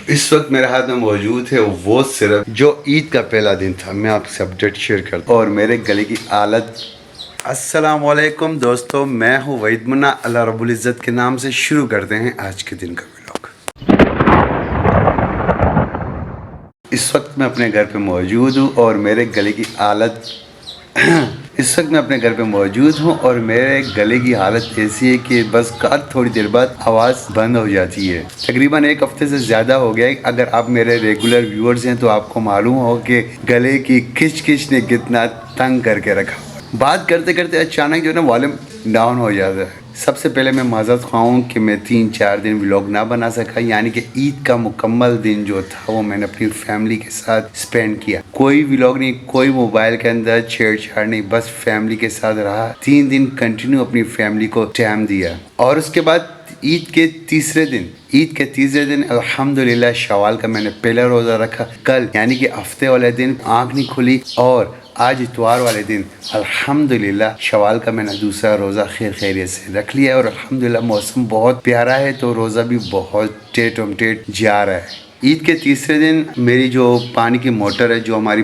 اس وقت میرے ہاتھ میں موجود ہے وہ صرف جو عید کا پہلا دن تھا. میں آپ سے اپڈیٹ شیئر کرتا ہوں اور میرے گلے کی حالت. السلام علیکم دوستو، میں ہوں وحید منا. اللہ رب العزت کے نام سے شروع کرتے ہیں آج کے دن کا ولاگ. اس وقت میں اپنے گھر پہ موجود ہوں اور میرے گلے کی حالت اور میرے گلے کی حالت ایسی ہے کہ بس تھوڑی دیر بعد آواز بند ہو جاتی ہے. تقریباً ایک ہفتے سے زیادہ ہو گیا ہے. اگر آپ میرے ریگولر ویورز ہیں تو آپ کو معلوم ہو کہ گلے کی کھچ نے کتنا تنگ کر کے رکھا. بات کرتے کرتے اچانک جو ہے نا والیوم ڈاؤن ہو جاتا ہے. سب سے پہلے میں معذرت خواہ ہوں کہ میں 3-4 دن ولاگ نہ بنا سکا. یعنی کہ عید کا مکمل دن جو تھا وہ میں نے اپنی فیملی کے ساتھ اسپینڈ کیا. کوئی ولاگ نہیں، کوئی موبائل کے اندر چھیڑ چھاڑ نہیں، بس فیملی کے ساتھ رہا. 3 دن کنٹینیو اپنی فیملی کو ٹائم دیا. اور اس کے بعد عید کے تیسرے دن الحمدللہ شوال کا میں نے پہلا روزہ رکھا. کل یعنی کہ ہفتے والے دن آنکھ نہیں کھلی اور آج اتوار والے دن الحمدللہ شوال کا میں نے دوسرا روزہ خیریت سے رکھ لیا. اور الحمدللہ موسم بہت پیارا ہے تو روزہ بھی بہت ٹیٹ جا رہا ہے. عید کے تیسرے دن میری جو پانی کی موٹر ہے، جو ہماری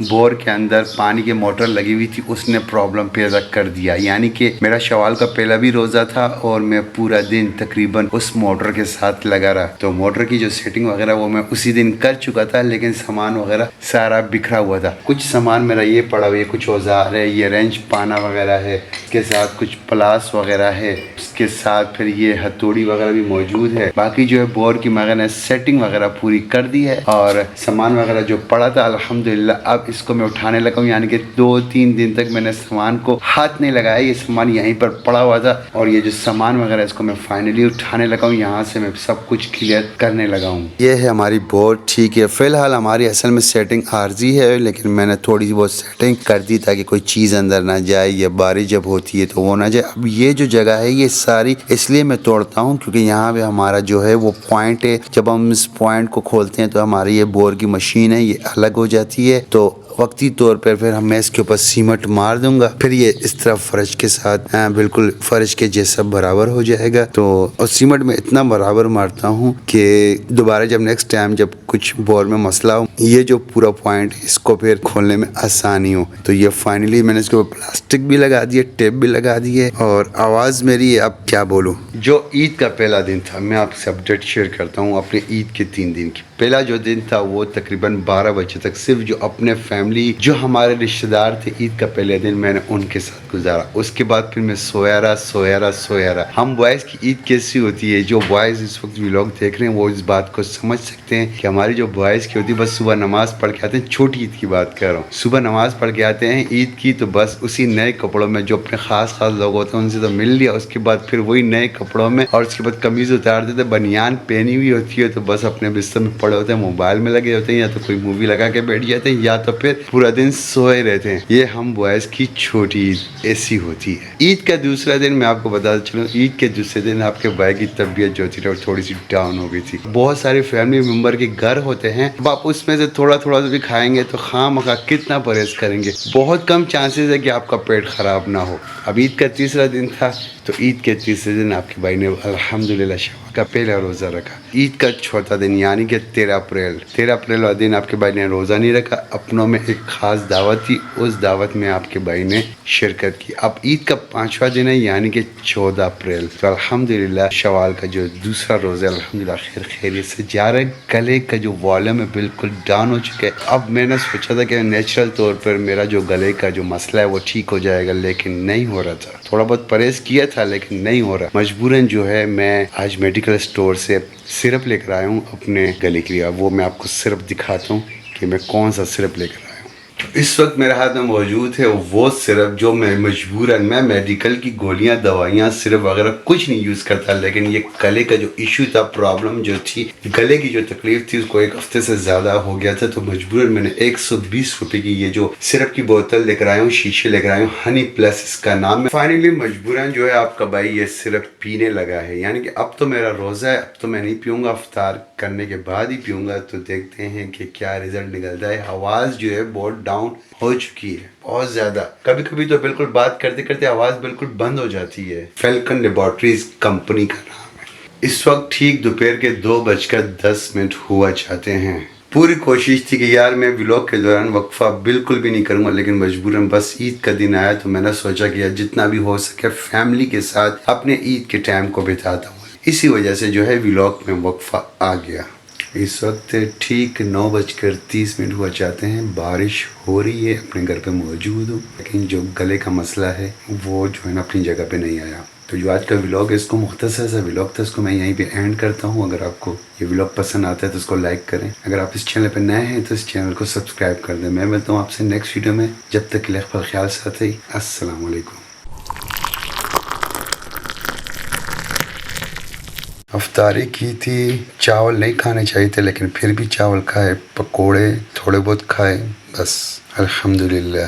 بور کے اندر پانی کی موٹر لگی ہوئی تھی، اس نے پرابلم پیدا کر دیا. یعنی کہ میرا شوال کا پہلا بھی روزہ تھا اور میں پورا دن تقریباً اس موٹر کے ساتھ لگا رہا. تو موٹر کی جو سیٹنگ وغیرہ وہ میں اسی دن کر چکا تھا، لیکن سامان وغیرہ سارا بکھرا ہوا تھا. کچھ سامان میرا یہ پڑا ہوا ہے، کچھ اوزار ہے، یہ رینچ پانا وغیرہ ہے، اس کے ساتھ کچھ پلاس وغیرہ ہے، اس کے ساتھ پھر یہ ہتھوڑی وغیرہ بھی موجود ہے. باقی جو ہے بور کی میں نے سیٹنگ وغیرہ پوری کر دی ہے اور سامان وغیرہ جو پڑا تھا الحمدللہ اب اس کو میں اٹھانے لگا ہوں. یعنی کہ 2-3 دن تک میں نے سامان کو ہاتھ نہیں لگایا، یہ سامان یہیں پر پڑا ہوا تھا اور یہ جو سامان وغیرہ اس کو میں فائنلی اٹھانے لگا ہوں. یہاں سے میں سب کچھ کلیئر کرنے لگا ہوں. یہ ہے ہماری بورڈ. ٹھیک ہے، فی الحال ہماری اصل میں سیٹنگ عارضی ہے، لیکن میں نے تھوڑی سی بہت سیٹنگ کر دی تاکہ کوئی چیز اندر نہ جائے یا بارش جب ہوتی ہے تو وہ نہ جائے. اب یہ جو جگہ ہے یہ ساری اس لیے میں توڑتا ہوں کیونکہ یہاں پہ ہمارا جو ہے وہ پوائنٹ ہے. جب ہم اس پوائنٹ کو کھولتے ہیں تو ہماری یہ بور کی مشین ہے، یہ الگ ہو جاتی ہے. تو وقتی طور پر پھر میں اس کے اوپر سیمنٹ مار دوں گا، پھر یہ اس طرح فرش کے ساتھ بالکل فرش کے جیسا برابر ہو جائے گا. تو اور سیمنٹ میں اتنا برابر مارتا ہوں کہ دوبارہ جب نیکسٹ ٹائم جب کچھ بور میں مسئلہ ہو، یہ جو پورا پوائنٹ اس کو پھر کھولنے میں آسانی ہو. تو یہ فائنلی میں نے اس کے اوپر پلاسٹک بھی لگا دی ہے، ٹیپ بھی لگا دی ہے. اور آواز میری اب کیا بولوں. جو عید کا پہلا دن تھا میں آپ سے اپڈیٹ شیئر کرتا ہوں اپنے عید کے 3 دن کی. پہلا جو دن تھا وہ تقریباً 12 بجے تک صرف جو اپنے فیملی جو ہمارے رشتہ دار تھے عید کا پہلے دن میں نے ان کے ساتھ گزارا. اس کے بعد پھر میں سویا رہا. ہم بوائز کی عید کیسی ہوتی ہے، جو بوائز اس وقت ولاگ دیکھ رہے ہیں وہ اس بات کو سمجھ سکتے ہیں کہ ہماری جو بوائز کی ہوتی ہے بس صبح نماز پڑھ کے آتے ہیں. چھوٹی عید کی بات کر رہا ہوں. صبح نماز پڑھ کے آتے ہیں عید کی تو بس اسی نئے کپڑوں میں جو اپنے خاص لوگ ہوتے ہیں ان سے تو مل لیا. اس کے بعد پھر وہی نئے کپڑوں میں اور اس کے بعد قمیض اتار دیتے، بنیان پہنی ہوئی ہوتی ہے تو بس اپنے بستر میں پڑے ہوتے ہیں، موبائل میں لگے ہوتے ہیں یا تو کوئی مووی لگا کے بیٹھ جاتے ہیں یا تو پھر پورا دن سوئے رہتے ہیں. یہ ہم بوائز کی چھوٹی عید ایسی ہوتی ہے. عید کا دوسرا دن میں آپ کو بتا چلوں، عید کے دوسرے دن آپ کے بھائی کی طبیعت جو تھی وہ تھوڑی سی ڈاؤن ہو گئی تھی. بہت سارے فیملی ممبر کے گھر ہوتے ہیں، اب آپ اس میں سے تھوڑا تھوڑا بھی کھائیں گے تو خواہ مخواہ کتنا پرہیز کریں گے. بہت کم چانسز ہے کہ آپ کا پیٹ خراب نہ ہو. اب عید کا تیسرا دن تھا تو عید کے تیسرے دن آپ کے بھائی نے الحمدللہ شوال کا پہلا روزہ رکھا. عید کا چوتھا دن یعنی کہ 13 اپریل والا دن آپ کے بھائی نے روزہ نہیں رکھا. اپنوں میں ایک خاص دعوت تھی، اس دعوت میں آپ کے بھائی نے شرکت کی. اب عید کا 5واں دن ہے یعنی کہ 14 اپریل. تو الحمدللہ شوال کا جو دوسرا روزہ الحمدللہ خیریت سے جا رہا ہے. گلے کا جو والیوم ہے بالکل ڈاؤن ہو چکا ہے. اب میں نے سوچا تھا کہ نیچرل طور پر میرا جو گلے کا جو مسئلہ ہے وہ ٹھیک ہو جائے گا، لیکن نہیں ہو رہا تھا. تھوڑا بہت پرہیز کیا تھا لیکن نہیں ہو رہا. مجبوراً جو ہے میں آج میڈیکل اسٹور سے سرپ لے کر آیا ہوں اپنے گلے کے لیے. وہ میں آپ کو سرپ دکھاتا ہوں کہ میں کون سا سرپ لے کر آیا ہوں. اس وقت میرے ہاتھ میں موجود ہے وہ سرپ جو میں مجبوراً میں میڈیکل کی گولیاں، دوائیاں، سرپ وغیرہ کچھ نہیں یوز کرتا، لیکن یہ گلے کا جو ایشو تھا، پرابلم جو تھی، گلے کی جو تکلیف تھی اس کو ایک ہفتے سے زیادہ ہو گیا تھا. تو مجبوراً میں نے 120 روپے کی یہ جو سرپ کی بوتل لے کر آیا ہوں، شیشے لے کر آیا ہوں. ہنی پلس اس کا نام ہے. فائنلی مجبوراً جو ہے آپ کا بھائی یہ سرپ پینے لگا ہے. یعنی کہ اب تو میرا روزہ ہے، اب تو میں نہیں پیوں گا، افطار کرنے کے بعد ہی پیوں گا. تو دیکھتے ہیں کہ کیا رزلٹ نکلتا ہے. آواز جو ہے بہت ڈاؤن ہو چکی ہے، بہت زیادہ. کبھی کبھی تو بالکل بات کرتے کرتے آواز بالکل بند ہو جاتی ہے. فیلکن لیبارٹریز کمپنی کا نام ہے. اس وقت ٹھیک دوپہر کے 2:10 ہوا چاہتے ہیں۔ پوری کوشش تھی کہ یار میں ولاگ کے دوران وقفہ بالکل بھی نہیں کروں گا، لیکن مجبوراً بس عید کا دن آیا تو میں نے سوچا کہ جتنا بھی ہو سکے فیملی کے ساتھ اپنے عید کے ٹائم کو بتاتا ہوں، اسی وجہ سے جو ہے ولاگ میں وقفہ آ گیا۔ اس وقت ٹھیک 9:30 ہوا چاہتے ہیں، بارش ہو رہی ہے، اپنے گھر پہ موجود ہوں، لیکن جو گلے کا مسئلہ ہے وہ جو ہے نا اپنی جگہ پہ نہیں آیا۔ تو جو آج کا ولاگ ہے اس کو مختصر سا ولاگ تھا، اس کو میں یہیں پہ اینڈ کرتا ہوں۔ اگر آپ کو یہ ولاگ پسند آتا ہے تو اس کو لائک کریں، اگر آپ اس چینل پہ نئے ہیں تو اس چینل کو سبسکرائب کر دیں۔ میں ملتا ہوں آپ سے نیکسٹ ویڈیو میں، جب تک کے لیے اپنا خیال ساتھ ہی، السلام علیکم۔ افطاری کی تھی، چاول نہیں کھانے چاہیے تھے لیکن پھر بھی چاول کھائے، پکوڑے تھوڑے بہت کھائے، بس الحمدللہ۔